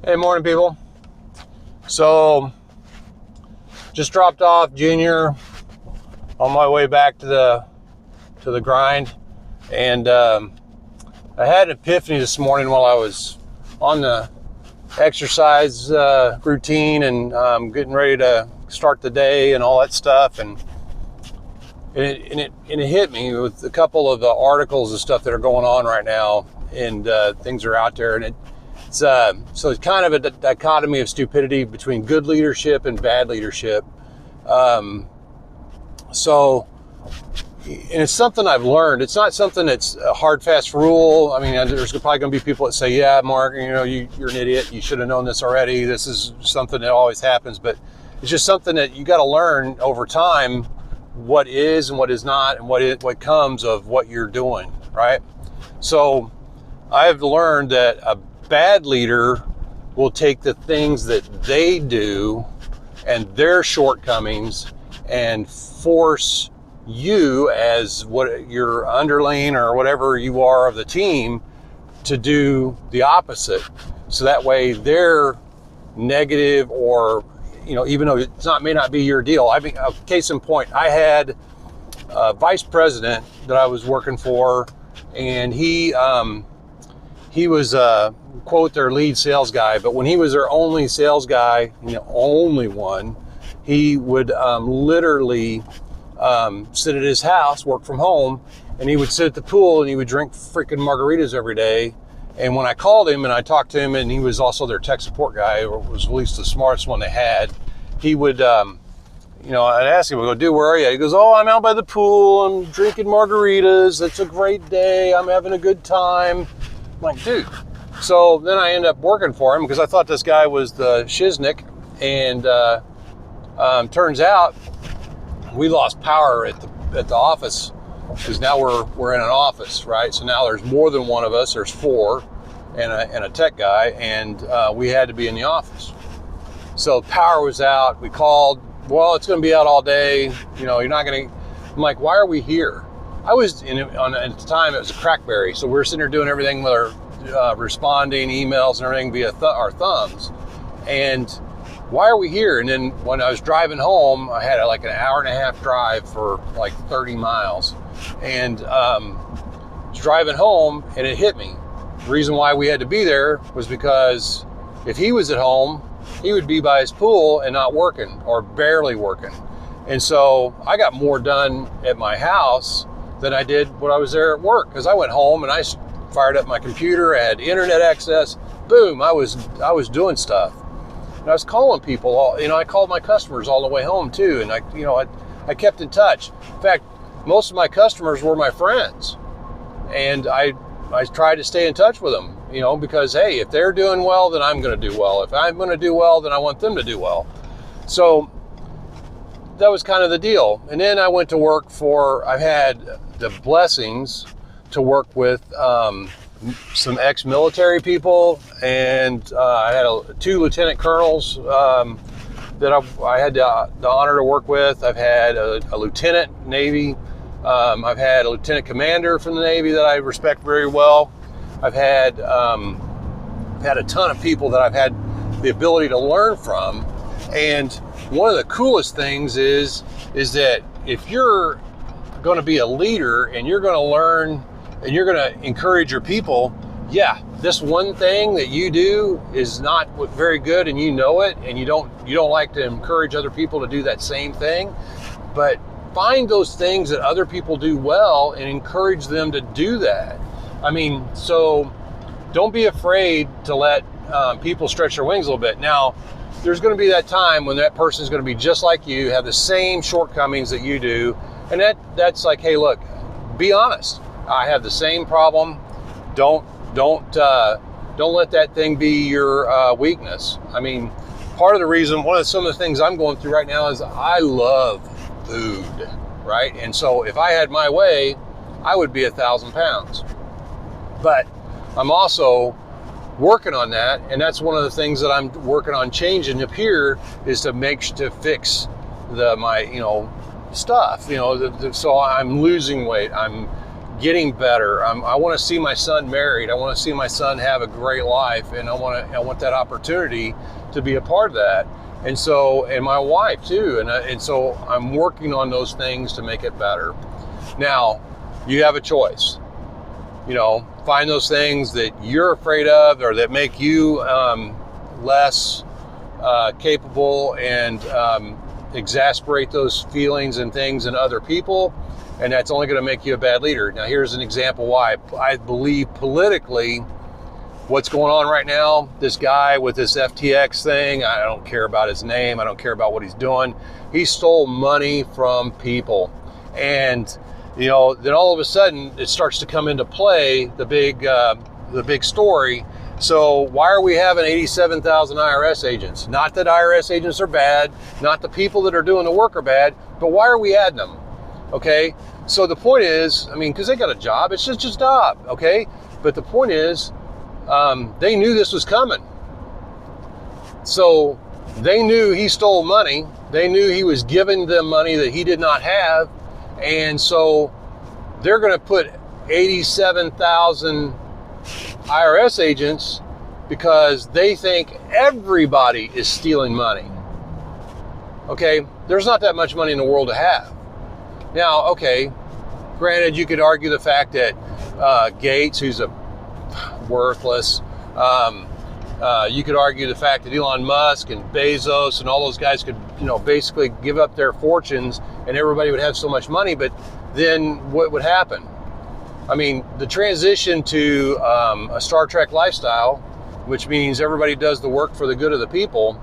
Hey, morning, people. So, just dropped off Junior on my way back to the grind, and I had an epiphany this morning while I was on the exercise routine and getting ready to start the day and all that stuff, and it hit me with a couple of the articles and stuff that are going on right now, and things are out there, and so it's kind of a dichotomy of stupidity between good leadership and bad leadership. And it's something I've learned. It's not something that's a hard, fast rule. I mean, there's probably going to be people that say, yeah, Mark, you're an idiot. You should have known this already. This is something that always happens. But it's just something that you got to learn over time what is and what is not and what comes of what you're doing, right? So I've learned that a bad leader will take the things that they do and their shortcomings and force you as what your underling or whatever you are of the team to do the opposite. So that way they're negative, or even though may not be your deal. I mean, case in point, I had a vice president that I was working for, and he was quote their lead sales guy, but when he was their only sales guy, only one, he would literally sit at his house, work from home, and he would sit at the pool and he would drink freaking margaritas every day. And when I called him and I talked to him, and he was also their tech support guy, or was at least the smartest one they had, he would I'd ask him, I go, dude, where are you? He goes, oh, I'm out by the pool, I'm drinking margaritas, it's a great day, I'm having a good time. I'm like, dude. So then I ended up working for him because I thought this guy was the shiznick, and turns out we lost power at the office, because now we're in an office, right? So now there's more than one of us. There's four and a tech guy, and we had to be in the office. So power was out. We called, well, it's going to be out all day. You're not going to. I'm like, why are we here? I was at the time it was a Crackberry, so we were sitting there doing everything with our responding emails and everything via our thumbs. And why are we here? And then when I was driving home, I had like an hour and a half drive for like 30 miles. And I was driving home, and it hit me. The reason why we had to be there was because if he was at home, he would be by his pool and not working, or barely working. And so I got more done at my house than I did when I was there at work, because I went home and I fired up my computer, I had internet access, boom, I was doing stuff. And I was calling people, I called my customers all the way home too, and I kept in touch. In fact, most of my customers were my friends, and I tried to stay in touch with them, because hey, if they're doing well, then I'm going to do well. If I'm going to do well, then I want them to do well. So that was kind of the deal. And then I went to work I've had the blessings to work with some ex-military people, and I had two lieutenant colonels that I had the honor to work with. I've had a lieutenant Navy. I've had a lieutenant commander from the Navy that I respect very well. I've had a ton of people that I've had the ability to learn from. And one of the coolest things is that if you're going to be a leader and you're going to learn and you're going to encourage your people, yeah, this one thing that you do is not very good, and and you don't like to encourage other people to do that same thing, but find those things that other people do well and encourage them to do that. I mean, so don't be afraid to let people stretch their wings a little bit. Now, there's going to be that time when that person is going to be just like you, have the same shortcomings that you do, and that's like, hey, look, be honest. I have the same problem. Don't let that thing be your weakness. I mean, part of the reason, some of the things I'm going through right now is I love food, right? And so if I had my way, I would be 1,000 pounds. But I'm also working on that, and that's one of the things that I'm working on changing up here, is to fix my stuff. So I'm losing weight. I'm getting better. I want to see my son married. I want to see my son have a great life, and I want that opportunity to be a part of that. And so, and my wife too. And so I'm working on those things to make it better. Now, you have a choice. You know, find those things that you're afraid of or that make you less capable, and exasperate those feelings and things in other people. And that's only going to make you a bad leader. Now, here's an example why. I believe politically, what's going on right now, this guy with this FTX thing, I don't care about his name. I don't care about what he's doing. He stole money from people. And, you know, then all of a sudden it starts to come into play, the big story. So why are we having 87,000 IRS agents? Not that IRS agents are bad, not the people that are doing the work are bad, but why are we adding them? Okay, so the point is, I mean, because they got a job, it's just a job, okay? But the point is, they knew this was coming. So they knew he stole money. They knew he was giving them money that he did not have. And so they're going to put 87,000 IRS agents because they think everybody is stealing money. Okay, there's not that much money in the world to have. Now, okay, granted, you could argue the fact that Gates, who's a worthless, you could argue the fact that Elon Musk and Bezos and all those guys could, you know, basically give up their fortunes and everybody would have so much money, but then what would happen? I mean, the transition to a Star Trek lifestyle, which means everybody does the work for the good of the people,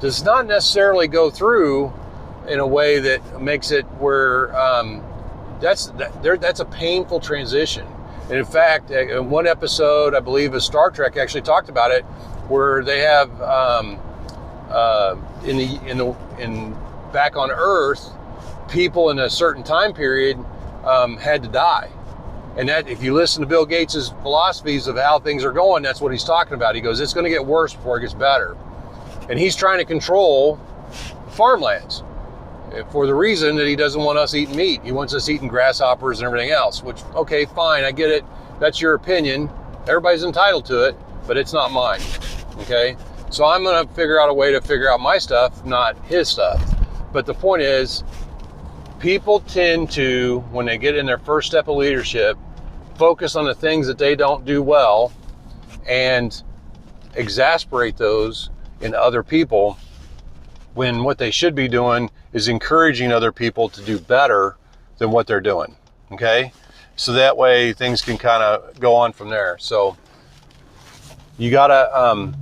does not necessarily go through in a way that makes it where that's a painful transition. And in fact, in one episode, I believe of Star Trek actually talked about it, where they have back on Earth, people in a certain time period had to die. And that, if you listen to Bill Gates' philosophies of how things are going, that's what he's talking about. He goes, it's going to get worse before it gets better. And he's trying to control farmlands for the reason that he doesn't want us eating meat. He wants us eating grasshoppers and everything else, which, okay, fine, I get it. That's your opinion. Everybody's entitled to it, but it's not mine, okay? So I'm going to figure out a way to figure out my stuff, not his stuff. But the point is, people tend to, when they get in their first step of leadership, focus on the things that they don't do well and exasperate those in other people, when what they should be doing is encouraging other people to do better than what they're doing, okay? So that way things can kind of go on from there. So you gotta,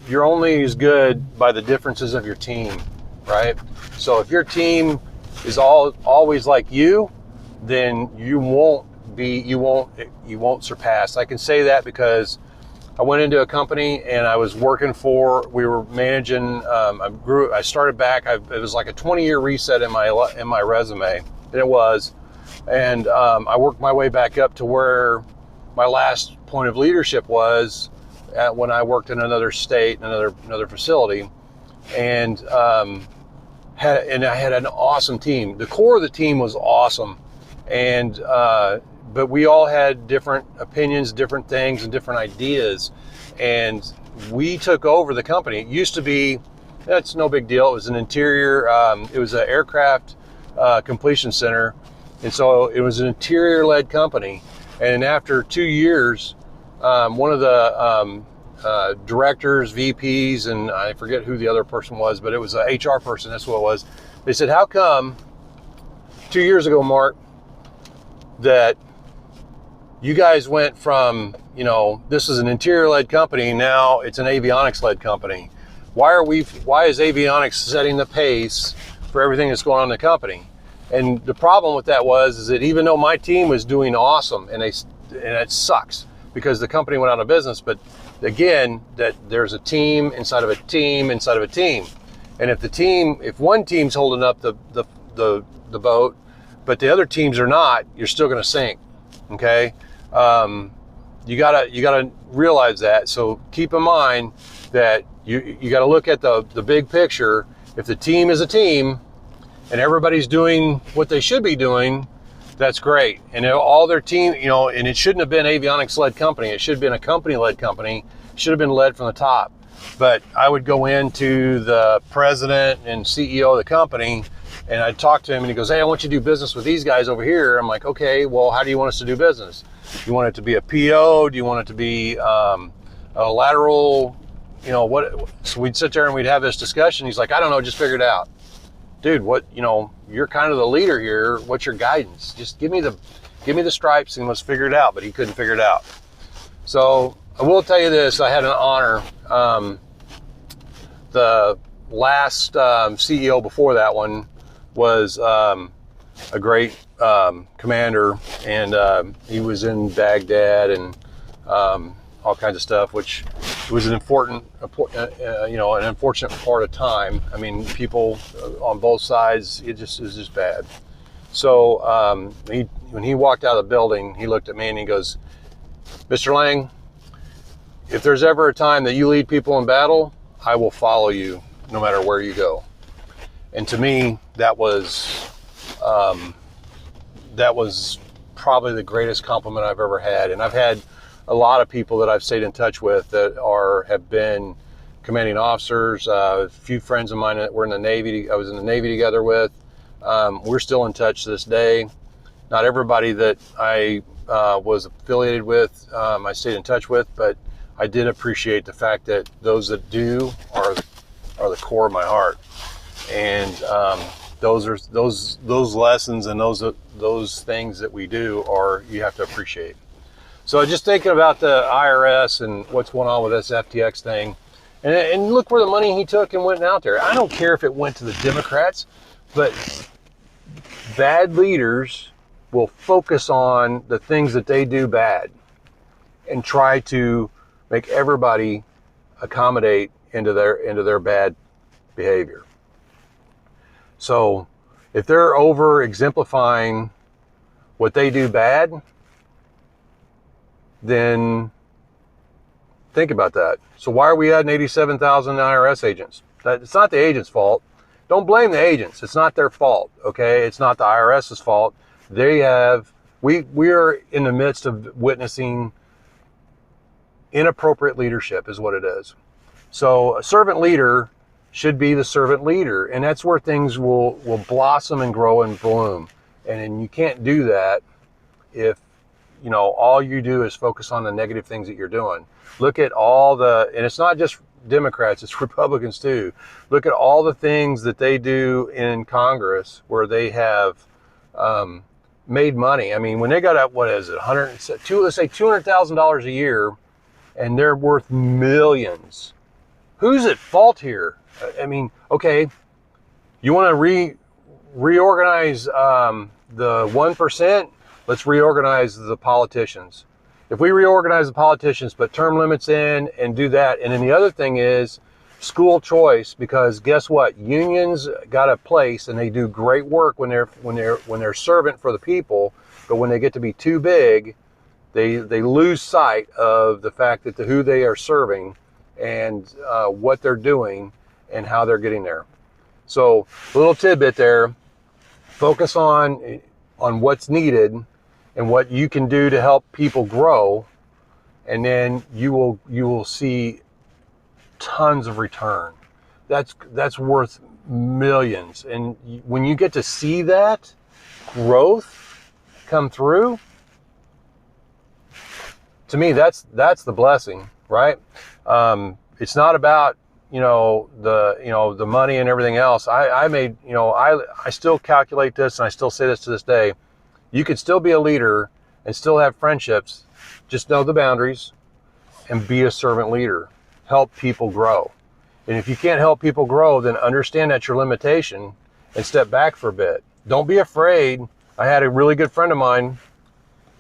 you're only as good by the differences of your team, right? So if your team is always like you, then you won't surpass. I can say that because I went into a company and I was working we were managing, I started back, it was like a 20-year reset in my resume, and it was, and I worked my way back up to where my last point of leadership was when I worked in another state, another facility, and I had an awesome team. The core of the team was awesome, and but we all had different opinions, different things, and different ideas. And we took over the company. It used to be, that's no big deal. It was an interior, it was an aircraft completion center. And so it was an interior-led company. And after 2 years, one of the directors, VPs, and I forget who the other person was, but it was an HR person, that's what it was. They said, how come 2 years ago, Mark, that you guys went from, this is an interior-led company, now it's an avionics-led company. Why is avionics setting the pace for everything that's going on in the company? And the problem with that is that even though my team was doing awesome, and it sucks because the company went out of business, but again, that there's a team inside of a team inside of a team. And if one team's holding up the boat, but the other teams are not, you're still going to sink. Okay. You gotta realize that. So keep in mind that you gotta look at the big picture. If the team is a team and everybody's doing what they should be doing, That's great. And all their team, and it shouldn't have been avionics-led company. It should have been a company-led company. It should have been led from the top. But I would go into the president and CEO of the company, and I'd talk to him, and he goes, hey, I want you to do business with these guys over here. I'm like, okay, well, how do you want us to do business? Do you want it to be a PO? Do you want it to be a lateral? What? So we'd sit there and we'd have this discussion. He's like, I don't know, just figure it out. Dude, you're kind of the leader here. What's your guidance? Just give me the stripes and let's figure it out. But he couldn't figure it out. So I will tell you this, I had an honor. The last CEO before that one was a great commander, and he was in Baghdad and all kinds of stuff, which was an unfortunate part of time. I mean, people on both sides, it was just bad. So when he walked out of the building, he looked at me and he goes, Mr. Lang, if there's ever a time that you lead people in battle, I will follow you no matter where you go. And to me, that was probably the greatest compliment I've ever had. And I've had a lot of people that I've stayed in touch with that have been commanding officers. A few friends of mine that were in the Navy, I was in the Navy together with. We're still in touch to this day. Not everybody that I was affiliated with, I stayed in touch with, but I did appreciate the fact that those that do are the core of my heart. And those lessons and those things that we do you have to appreciate. So just thinking about the IRS and what's going on with this FTX thing, and look where the money he took and went out there. I don't care if it went to the Democrats, but bad leaders will focus on the things that they do bad and try to make everybody accommodate into their bad behavior. So if they're over exemplifying what they do bad, then think about that. So why are we adding 87,000 IRS agents? It's not the agent's fault. Don't blame the agents. It's not their fault, okay? It's not the IRS's fault. We are in the midst of witnessing inappropriate leadership is what it is. So a servant leader should be the servant leader, and that's where things will blossom and grow and bloom. And you can't do that if all you do is focus on the negative things that you're doing. Look at and it's not just Democrats, it's Republicans too. Look at all the things that they do in Congress where they have made money. I mean, when they got up, let's say $200,000 a year, and they're worth millions. Who's at fault here? I mean, okay, you want to reorganize the 1%? Let's reorganize the politicians. If we reorganize the politicians, put term limits in and do that. And then the other thing is school choice, because guess what? Unions got a place and they do great work when they're servant for the people, but when they get to be too big, they lose sight of the fact that who they are serving and what they're doing and how they're getting there. So a little tidbit there, focus on what's needed and what you can do to help people grow, and then you will see tons of return. That's worth millions. And when you get to see that growth come through, to me, that's the blessing, right? It's not about the money and everything else. I still calculate this, and I still say this to this day. You could still be a leader and still have friendships. Just know the boundaries and be a servant leader. Help people grow. And if you can't help people grow, then understand that's your limitation and step back for a bit. Don't be afraid. I had a really good friend of mine,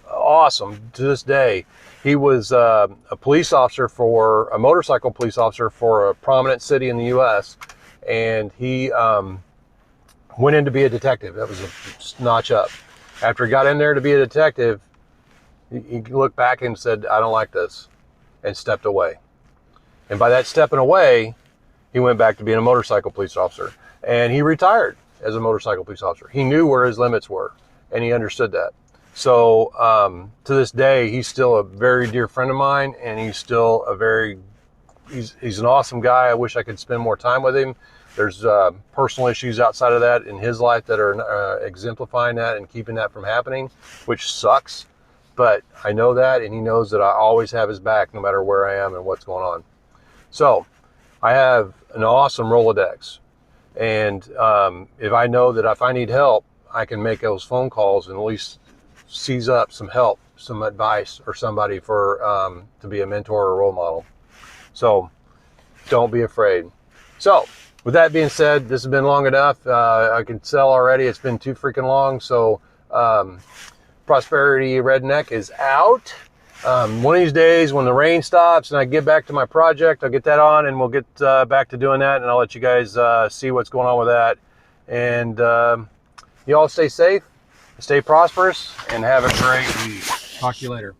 awesome to this day. He was a motorcycle police officer for a prominent city in the U.S. And he went in to be a detective. That was a notch up. After he got in there to be a detective, he looked back and said, I don't like this, and stepped away. And by that stepping away, he went back to being a motorcycle police officer. And he retired as a motorcycle police officer. He knew where his limits were. and he understood that. So to this day, he's still a very dear friend of mine, and he's still he's an awesome guy. I wish I could spend more time with him. There's personal issues outside of that in his life that are exemplifying that and keeping that from happening, which sucks. But I know that, and he knows that I always have his back no matter where I am and what's going on. So I have an awesome Rolodex. And if I know that if I need help, I can make those phone calls and at least seize up some help, some advice, or somebody for to be a mentor or a role model. So don't be afraid. So with that being said, this has been long enough. I can tell already it's been too freaking long. So Prosperity Redneck is out. One of these days when the rain stops and I get back to my project, I'll get that on and we'll get back to doing that, and I'll let you guys see what's going on with that. And you all stay safe, stay prosperous, and have a great week. Talk to you later.